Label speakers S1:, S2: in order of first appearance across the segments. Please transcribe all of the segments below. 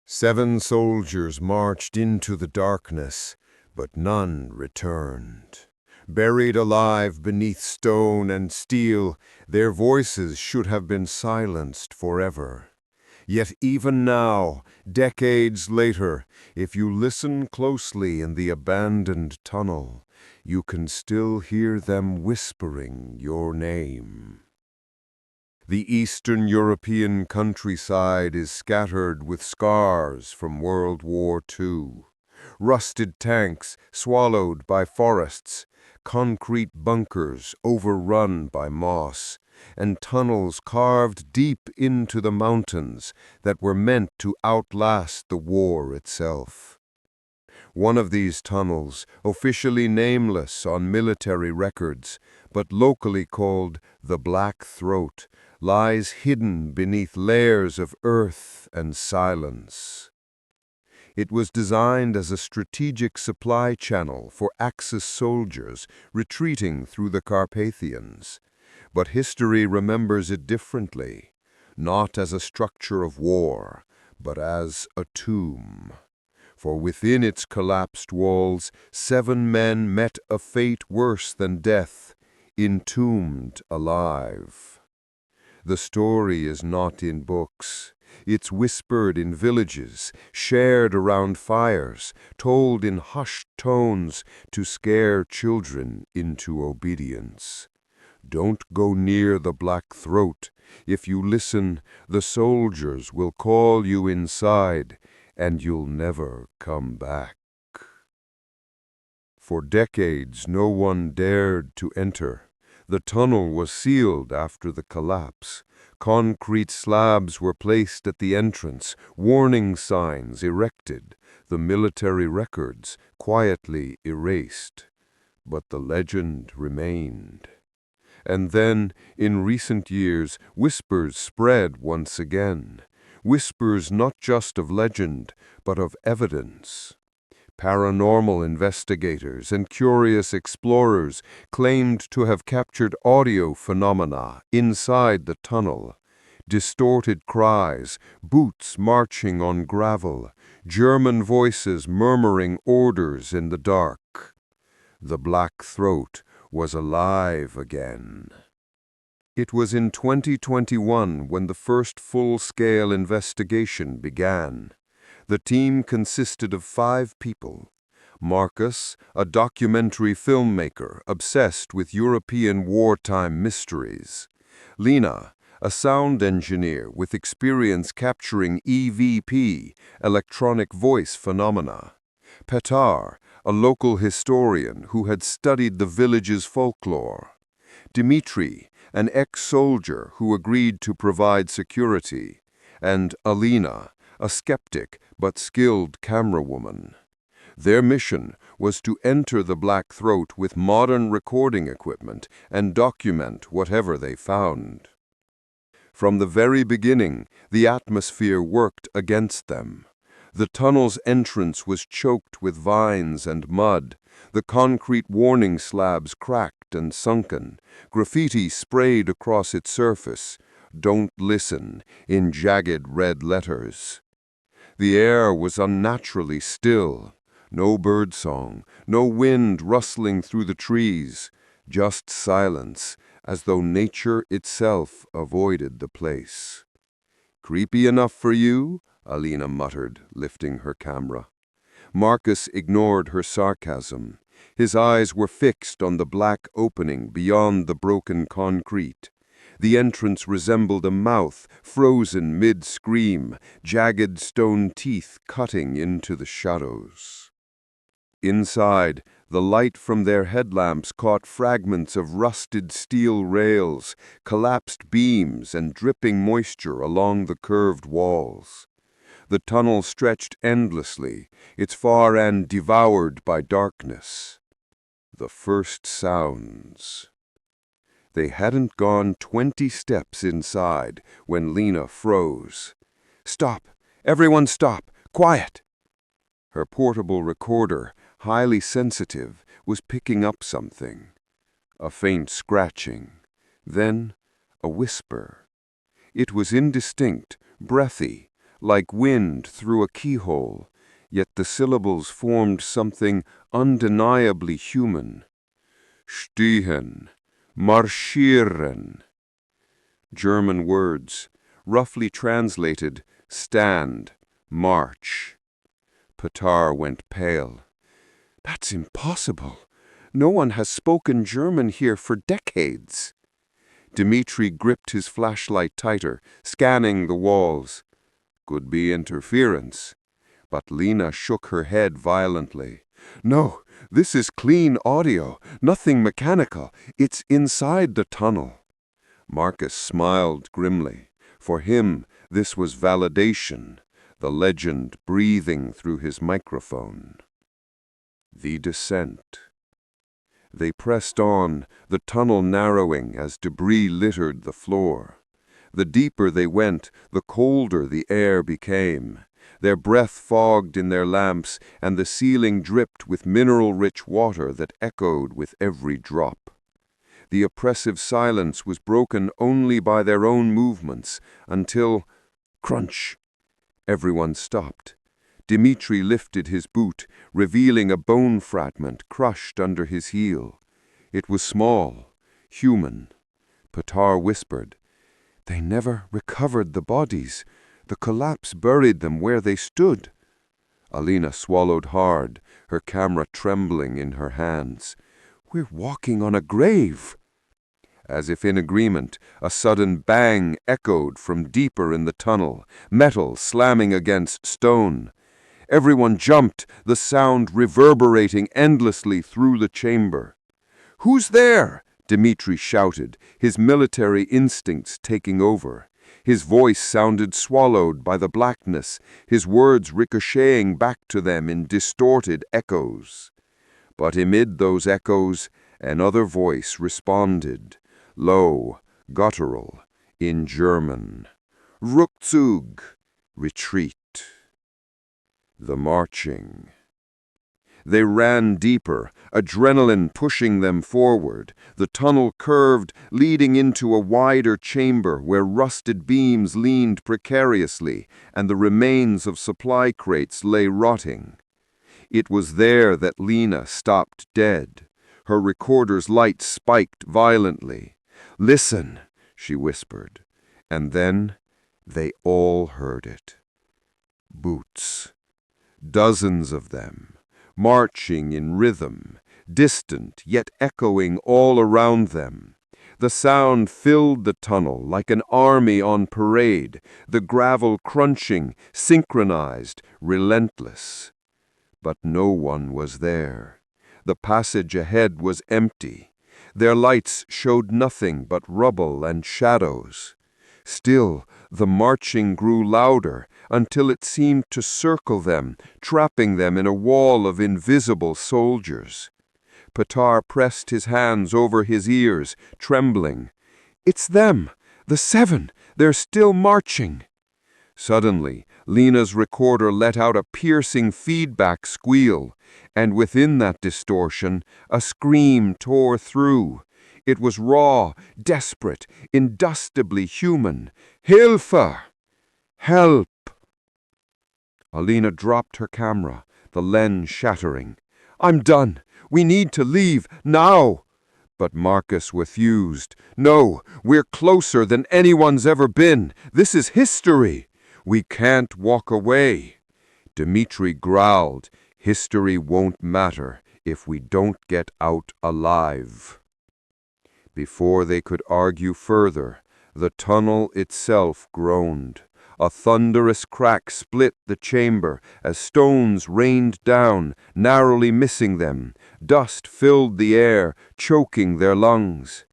S1: 7 soldiers marched into the darkness, but none returned. Buried alive beneath stone and steel, their voices should have been silenced forever. Yet even now, decades later, if you listen closely in the abandoned tunnel, you can still hear them whispering your name. The Eastern European countryside is scattered with scars from World War II. Rusted tanks swallowed by forests, concrete bunkers overrun by moss, and tunnels carved deep into the mountains that were meant to outlast the war itself. One of these tunnels, officially nameless on military records, but locally called the Black Throat, lies hidden beneath layers of earth and silence. It was designed as a strategic supply channel for Axis soldiers retreating through the Carpathians. But history remembers it differently, not as a structure of war, but as a tomb. For within its collapsed walls, 7 men met a fate worse than death, entombed alive. The story is not in books. It's whispered in villages, shared around fires, told in hushed tones to scare children into obedience. Don't go near the Black Throat. If you listen, the soldiers will call you inside, and you'll never come back. For decades, no one dared to enter. The tunnel was sealed after the collapse. Concrete slabs were placed at the entrance, warning signs erected, the military records quietly erased. But the legend remained. And then, in recent years, whispers spread once again. Whispers not just of legend, but of evidence. Paranormal investigators and curious explorers claimed to have captured audio phenomena inside the tunnel. Distorted cries, boots marching on gravel, German voices murmuring orders in the dark. The Black Throat was alive again. It was in 2021 when the first full-scale investigation began. The team consisted of 5 people. Marcus, a documentary filmmaker obsessed with European wartime mysteries. Lena, a sound engineer with experience capturing EVP, electronic voice phenomena. Petar, a local historian who had studied the village's folklore. Dmitri, an ex-soldier who agreed to provide security. And Alina, a skeptic but skilled camerawoman. Their mission was to enter the Black Throat with modern recording equipment and document whatever they found. From the very beginning, the atmosphere worked against them. The tunnel's entrance was choked with vines and mud. The concrete warning slabs cracked and sunken. Graffiti sprayed across its surface. "Don't listen," in jagged red letters. The air was unnaturally still. No birdsong, no wind rustling through the trees. Just silence, as though nature itself avoided the place. "Creepy enough for you?" Alina muttered, lifting her camera. Marcus ignored her sarcasm. His eyes were fixed on the black opening beyond the broken concrete. The entrance resembled a mouth, frozen mid-scream, jagged stone teeth cutting into the shadows. Inside, the light from their headlamps caught fragments of rusted steel rails, collapsed beams, and dripping moisture along the curved walls. The tunnel stretched endlessly, its far end devoured by darkness. The first sounds. They hadn't gone 20 steps inside when Lena froze. "Stop! Everyone stop! Quiet!" Her portable recorder, highly sensitive, was picking up something. A faint scratching. Then a whisper. It was indistinct, breathy, like wind through a keyhole, yet the syllables formed something undeniably human. Stehen, marschieren. German words, roughly translated, stand, march. Petar went pale. That's impossible. No one has spoken German here for decades. Dmitri gripped his flashlight tighter, scanning the walls. Could be interference. But Lena shook her head violently. No, this is clean audio, nothing mechanical. It's inside the tunnel. Marcus smiled grimly. For him, this was validation, the legend breathing through his microphone. The descent. They pressed on, the tunnel narrowing as debris littered the floor. The deeper they went, the colder the air became. Their breath fogged in their lamps, and the ceiling dripped with mineral-rich water that echoed with every drop. The oppressive silence was broken only by their own movements, until, crunch, everyone stopped. Dmitri lifted his boot, revealing a bone fragment crushed under his heel. It was small, human. Petar whispered, "They never recovered the bodies. The collapse buried them where they stood." Alina swallowed hard, her camera trembling in her hands. "We're walking on a grave." As if in agreement, a sudden bang echoed from deeper in the tunnel, metal slamming against stone. Everyone jumped, the sound reverberating endlessly through the chamber. "Who's there?" Dmitri shouted, his military instincts taking over. His voice sounded swallowed by the blackness, his words ricocheting back to them in distorted echoes. But amid those echoes, another voice responded, low, guttural, in German. "Rückzug, retreat." The marching. They ran deeper, adrenaline pushing them forward. The tunnel curved, leading into a wider chamber where rusted beams leaned precariously and the remains of supply crates lay rotting. It was there that Lena stopped dead. Her recorder's light spiked violently. "Listen," she whispered, and then they all heard it. Boots. Dozens of them, marching in rhythm, distant yet echoing all around them. The sound filled the tunnel like an army on parade, the gravel crunching, synchronized, relentless. But no one was there. The passage ahead was empty. Their lights showed nothing but rubble and shadows. Still, the marching grew louder until it seemed to circle them, trapping them in a wall of invisible soldiers. Petar pressed his hands over his ears, trembling. "It's them! The 7! They're still marching!" Suddenly, Lena's recorder let out a piercing feedback squeal, and within that distortion, a scream tore through. It was raw, desperate, industably human. "Hilfe! Help!" Alina dropped her camera, the lens shattering. "I'm done. We need to leave, now!" But Marcus refused. "No, we're closer than anyone's ever been. This is history. We can't walk away." Dmitri growled, "History won't matter if we don't get out alive." Before they could argue further, the tunnel itself groaned. A thunderous crack split the chamber as stones rained down, narrowly missing them. Dust filled the air, choking their lungs.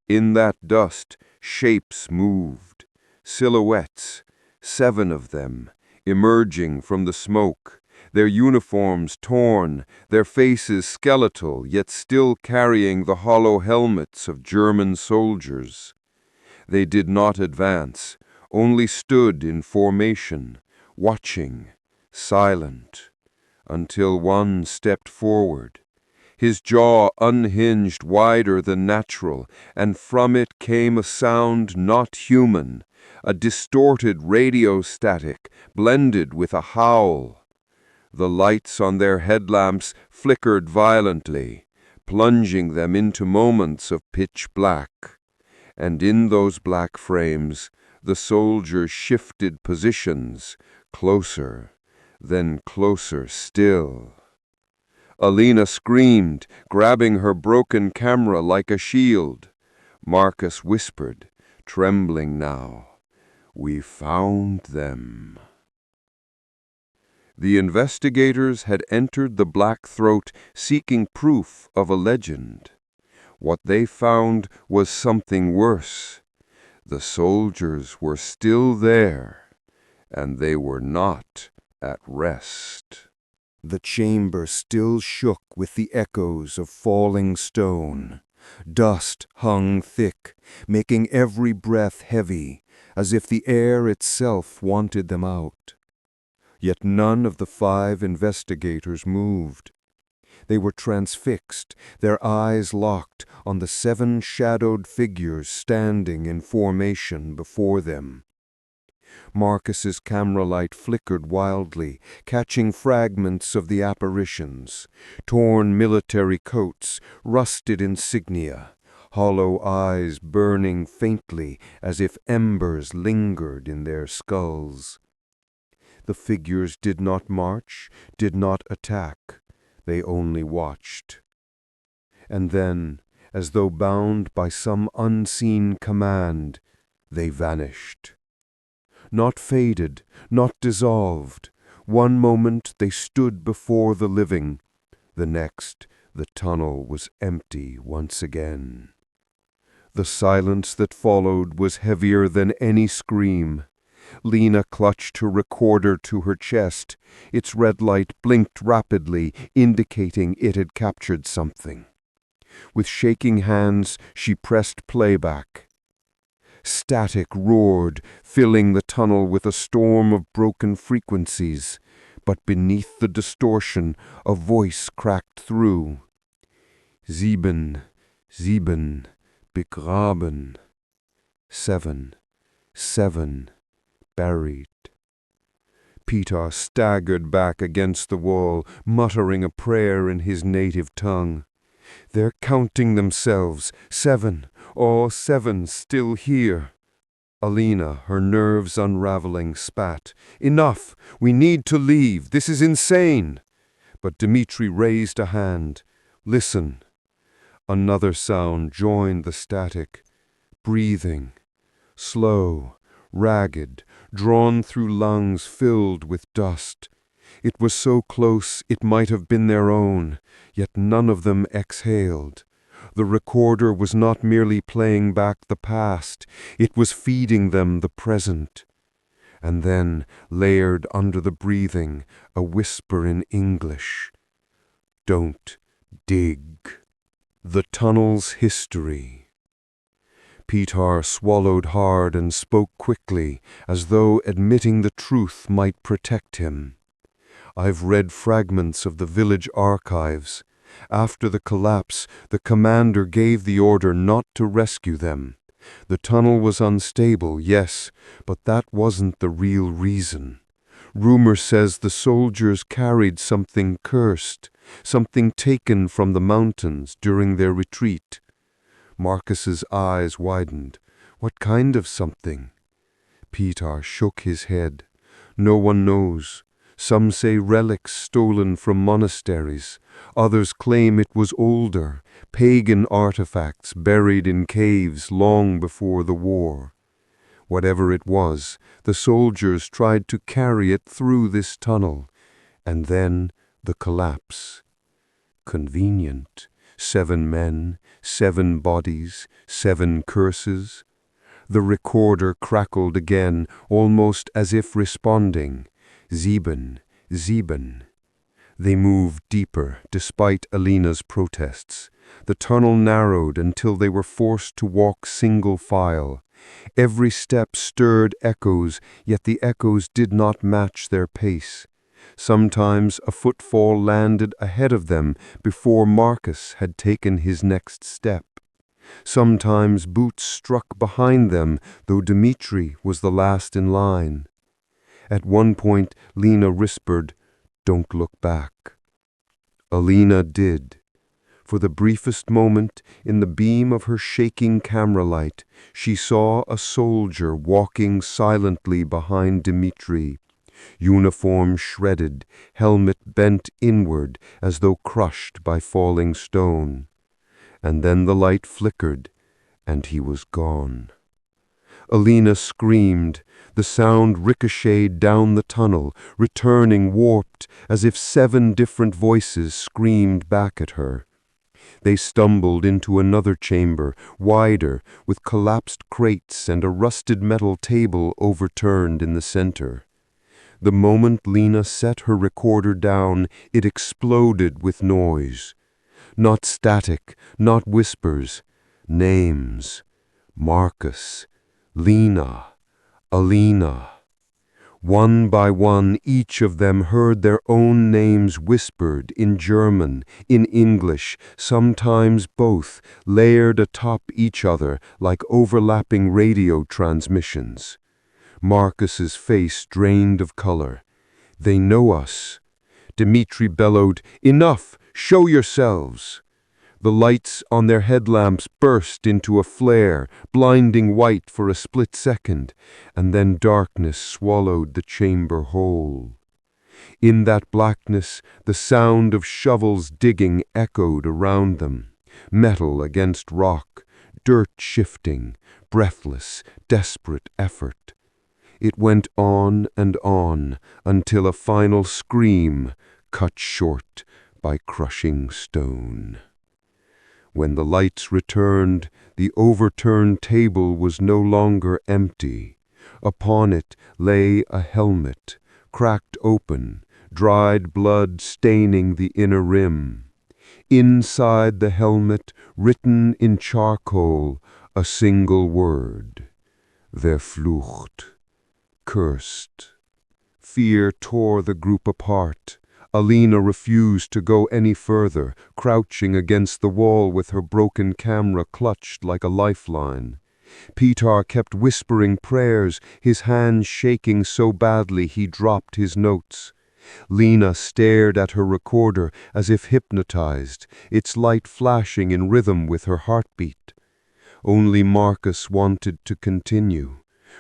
S1: In that dust, shapes moved. Silhouettes, 7 of them, emerging from the smoke. Their uniforms torn, their faces skeletal, yet still carrying the hollow helmets of German soldiers. They did not advance, only stood in formation, watching, silent, until one stepped forward. his jaw unhinged wider than natural, and from it came a sound not human, a distorted radio static blended with a howl. The lights on their headlamps flickered violently, plunging them into moments of pitch black. And in those black frames, the soldiers shifted positions, closer, then closer still. Alina screamed, grabbing her broken camera like a shield. Marcus whispered, trembling now, "We found them." The investigators had entered the Black Throat seeking proof of a legend. What they found was something worse. The soldiers were still there, and they were not at rest.
S2: The chamber still shook with the echoes of falling stone. Dust hung thick, making every breath heavy, as if the air itself wanted them out. Yet none of the 5 investigators moved. They were transfixed, their eyes locked on the 7 shadowed figures standing in formation before them. Marcus's camera light flickered wildly, catching fragments of the apparitions: torn military coats, rusted insignia, hollow eyes burning faintly as if embers lingered in their skulls. The figures did not march, did not attack. They only watched. And then, as though bound by some unseen command, they vanished. Not faded, not dissolved. One moment they stood before the living. The next, the tunnel was empty once again. The silence that followed was heavier than any scream. Lena clutched her recorder to her chest. Its red light blinked rapidly, indicating it had captured something. With shaking hands, she pressed playback. Static roared, filling the tunnel with a storm of broken frequencies. But beneath the distortion, a voice cracked through. "Sieben, sieben, begraben. 7, 7, buried." Peter staggered back against the wall, muttering a prayer in his native tongue. "They're counting themselves. 7, all 7 still here." Alina, her nerves unraveling, spat. "Enough! We need to leave. This is insane!" But Dmitri raised a hand. "Listen." Another sound joined the static. Breathing. Slow, ragged, drawn through lungs filled with dust. It was so close it might have been their own, yet none of them exhaled. The recorder was not merely playing back the past, it was feeding them the present. And then, layered under the breathing, a whisper in English. "Don't dig." The tunnel's history. Peter swallowed hard and spoke quickly, as though admitting the truth might protect him. "I've read fragments of the village archives. After the collapse, the commander gave the order not to rescue them. The tunnel was unstable, yes, but that wasn't the real reason. Rumor says the soldiers carried something cursed, something taken from the mountains during their retreat." Marcus's eyes widened. "What kind of something?" Peter shook his head. "No one knows. Some say relics stolen from monasteries. Others claim it was older, pagan artifacts buried in caves long before the war. Whatever it was, the soldiers tried to carry it through this tunnel. And then the collapse. Convenient. 7 men, 7 bodies, 7 curses. The recorder crackled again, almost as if responding. "Sieben, sieben." They moved deeper, despite Alina's protests. The tunnel narrowed until they were forced to walk single file. Every step stirred echoes, yet the echoes did not match their pace.
S1: Sometimes a footfall landed ahead of them before Marcus had taken his next step. Sometimes boots struck behind them, though Dmitri was the last in line. At one point, Lena whispered, "Don't look back." Alina did. For the briefest moment, in the beam of her shaking camera light, she saw a soldier walking silently behind Dmitri, uniform shredded, helmet bent inward as though crushed by falling stone. And then the light flickered, and he was gone. Alina screamed. The sound ricocheted down the tunnel, returning warped, as if 7 different voices screamed back at her. They stumbled into another chamber, wider, with collapsed crates and a rusted metal table overturned in the center. The moment Lena set her recorder down, it exploded with noise. Not static, not whispers. Names. Marcus. Lena. Alina. One by one, each of them heard their own names whispered in German, in English, sometimes both, layered atop each other like overlapping radio transmissions. Marcus's face drained of color. "They know us." Dmitri bellowed, "Enough! Show yourselves!" The lights on their headlamps burst into a flare, blinding white for a split second, and then darkness swallowed the chamber whole. In that blackness, the sound of shovels digging echoed around them, metal against rock, dirt shifting, breathless, desperate effort. It went on and on until a final scream cut short by crushing stone. When the lights returned, the overturned table was no longer empty. Upon it lay a helmet, cracked open, dried blood staining the inner rim. Inside the helmet, written in charcoal, a single word: Verflucht, cursed. Fear tore the group apart. Alina refused to go any further, crouching against the wall with her broken camera clutched like a lifeline. Peter kept whispering prayers, his hands shaking so badly he dropped his notes. Lena stared at her recorder as if hypnotized, its light flashing in rhythm with her heartbeat. Only Marcus wanted to continue.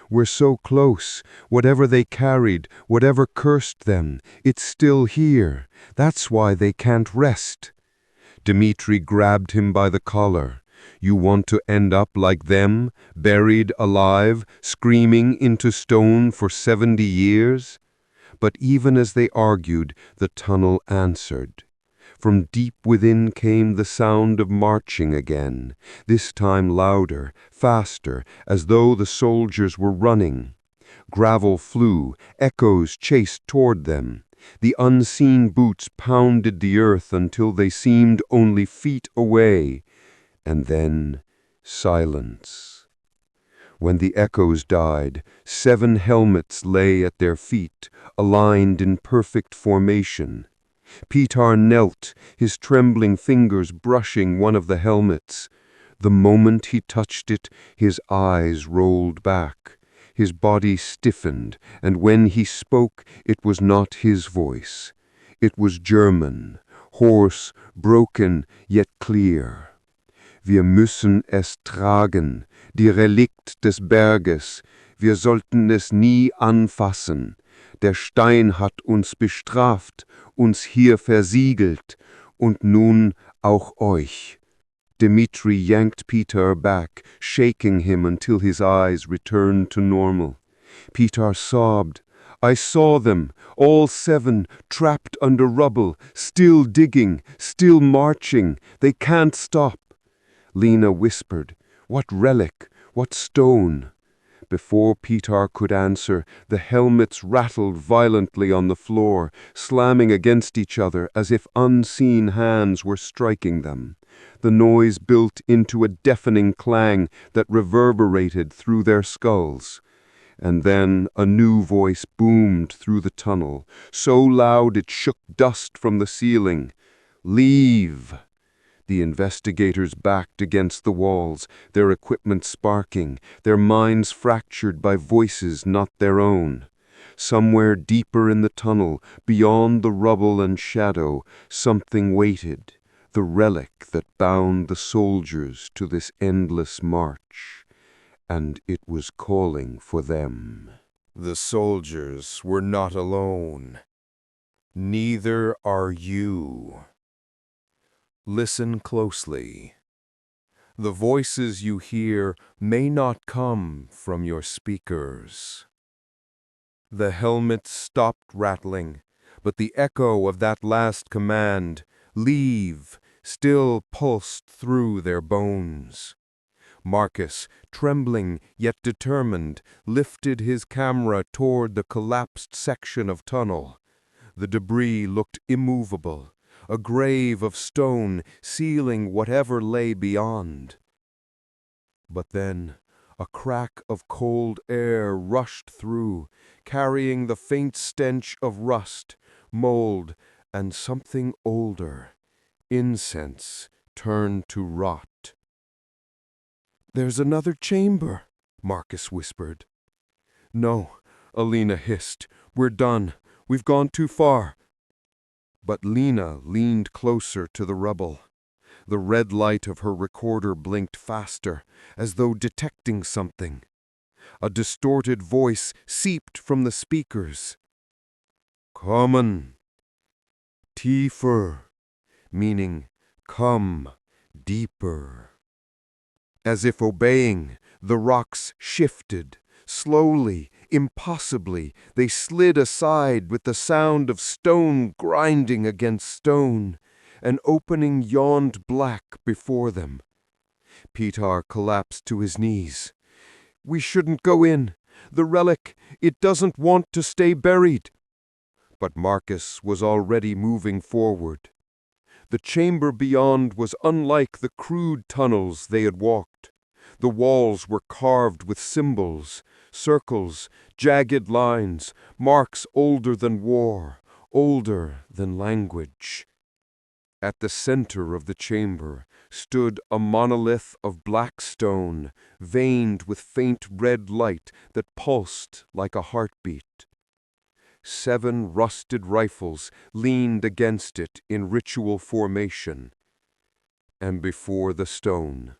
S1: "We're so close. Whatever they carried, whatever cursed them, it's still here. That's why they can't rest." Dmitri grabbed him by the collar. "You want to end up like them, buried alive, screaming into stone for 70 years? But even as they argued, the tunnel answered. From deep within came the sound of marching again, this time louder, faster, as though the soldiers were running. Gravel flew, echoes chased toward them. The unseen boots pounded the earth until they seemed only feet away. And then silence. When the echoes died, 7 helmets lay at their feet, aligned in perfect formation. Peter knelt, his trembling fingers brushing one of the helmets. The moment he touched it, his eyes rolled back. His body stiffened, and when he spoke, it was not his voice. It was German, hoarse, broken, yet clear. "Wir müssen es tragen, die Relikt des Berges. Wir sollten es nie anfassen. Der Stein hat uns bestraft, uns hier versiegelt, und nun auch euch." Dmitri yanked Peter back, shaking him until his eyes returned to normal. Peter sobbed. "I saw them, all 7, trapped under rubble, still digging, still marching. They can't stop." Lena whispered, "What relic? What stone?" Before Peter could answer, the helmets rattled violently on the floor, slamming against each other as if unseen hands were striking them. The noise built into a deafening clang that reverberated through their skulls. And then a new voice boomed through the tunnel, so loud it shook dust from the ceiling. "Leave!" The investigators backed against the walls, their equipment sparking, their minds fractured by voices not their own. Somewhere deeper in the tunnel, beyond the rubble and shadow, something waited, the relic that bound the soldiers to this endless march. And it was calling for them.
S2: The soldiers were not alone. Neither are you. Listen closely. The voices you hear may not come from your speakers. The helmets stopped rattling, but the echo of that last command, "Leave," still pulsed through their bones. Marcus, trembling yet determined, lifted his camera toward the collapsed section of tunnel. The debris looked immovable, a grave of stone sealing whatever lay beyond. But then a crack of cold air rushed through, carrying the faint stench of rust, mold, and something older. Incense turned to rot. "There's another chamber," Marcus whispered. "No," Alina hissed. "We're done. We've gone too far." But Lena leaned closer to the rubble. The red light of her recorder blinked faster, as though detecting something. A distorted voice seeped from the speakers. "Kommen. Tiefer," meaning come deeper. As if obeying, the rocks shifted. Slowly, impossibly, they slid aside with the sound of stone grinding against stone. An opening yawned black before them. Petar collapsed to his knees. "We shouldn't go in. The relic, it doesn't want to stay buried." But Marcus was already moving forward. The chamber beyond was unlike the crude tunnels they had walked. The walls were carved with symbols, circles, jagged lines, marks older than war, older than language. At the center of the chamber stood a monolith of black stone, veined with faint red light that pulsed like a heartbeat. 7 rusted rifles leaned against it in ritual formation. And before the stone,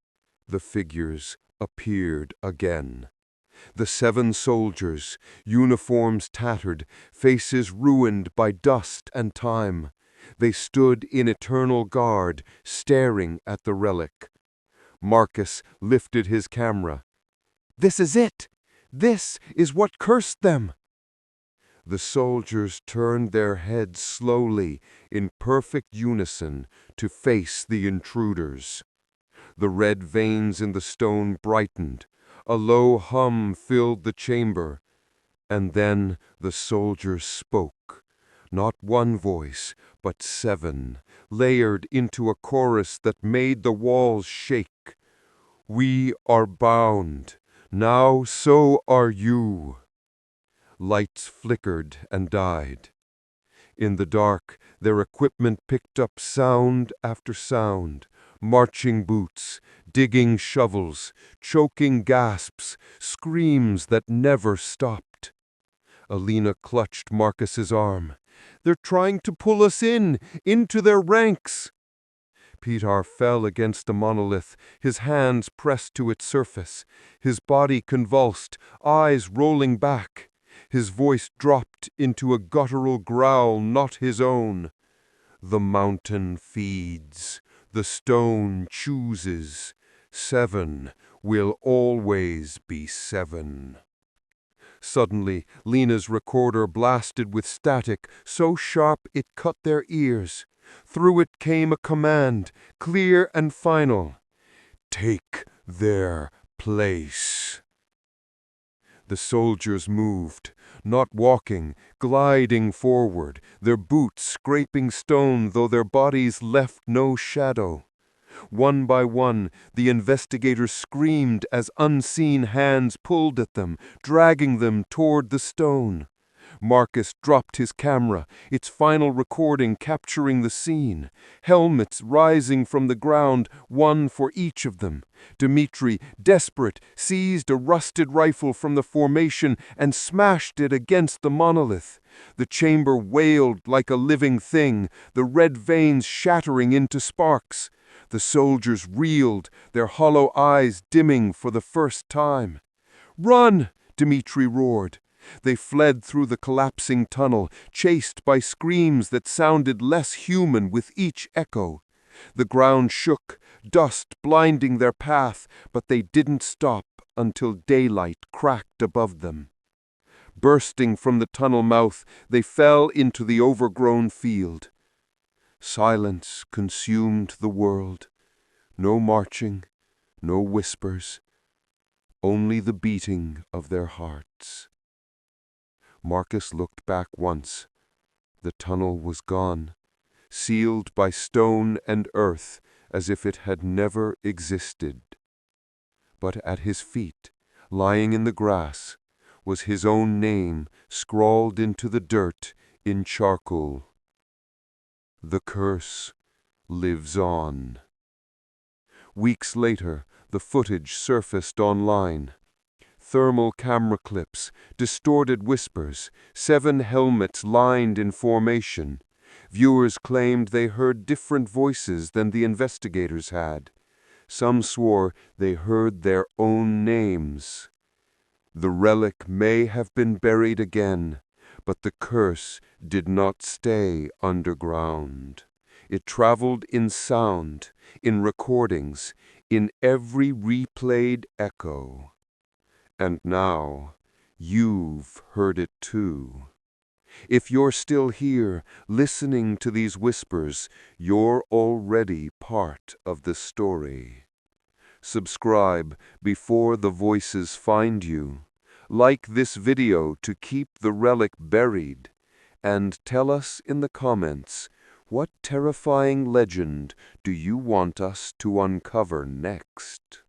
S2: the figures appeared again. The 7 soldiers, uniforms tattered, faces ruined by dust and time. They stood in eternal guard, staring at the relic. Marcus lifted his camera. "This is it! This is what cursed them!" The soldiers turned their heads slowly, in perfect unison, to face the intruders. The red veins in the stone brightened. A low hum filled the chamber. And then the soldiers spoke. Not one voice, but 7, layered into a chorus that made the walls shake. "We are bound. Now so are you." Lights flickered and died. In the dark, their equipment picked up sound after sound. Marching boots, digging shovels, choking gasps, screams that never stopped. Alina clutched Marcus's arm. "They're trying to pull us into their ranks." Petar fell against the monolith, his hands pressed to its surface, his body convulsed, eyes rolling back. His voice dropped into a guttural growl not his own. "The mountain feeds. The stone chooses. 7 will always be 7. Suddenly, Lena's recorder blasted with static so sharp it cut their ears. Through it came a command, clear and final. "Take their place." The soldiers moved, not walking, gliding forward, their boots scraping stone though their bodies left no shadow.
S1: One by one, the investigators screamed as unseen hands pulled at them, dragging them toward the stone. Marcus dropped his camera, its final recording capturing the scene. Helmets rising from the ground, one for each of them. Dmitri, desperate, seized a rusted rifle from the formation and smashed it against the monolith. The chamber wailed like a living thing, the red veins shattering into sparks. The soldiers reeled, their hollow eyes dimming for the first time. "Run!" Dmitri roared. They fled through the collapsing tunnel, chased by screams that sounded less human with each echo. The ground shook, dust blinding their path, but they didn't stop until daylight cracked above them. Bursting from the tunnel mouth, they fell into the overgrown field. Silence consumed the world. No marching, no whispers, only the beating of their hearts. Marcus looked back once. The tunnel was gone, sealed by stone and earth as if it had never existed. But at his feet, lying in the grass, was his own name scrawled into the dirt in charcoal. The curse lives on. Weeks later, the footage surfaced online. Thermal camera clips, distorted whispers, 7 helmets lined in formation. Viewers claimed they heard different voices than the investigators had. Some swore they heard their own names. The relic may have been buried again, but the curse did not stay underground. It traveled in sound, in recordings, in every replayed echo. And now, you've heard it too. If you're still here, listening to these whispers, you're already part of the story. Subscribe before the voices find you. Like this video to keep the relic buried. And tell us in the comments, what terrifying legend do you want us to uncover next?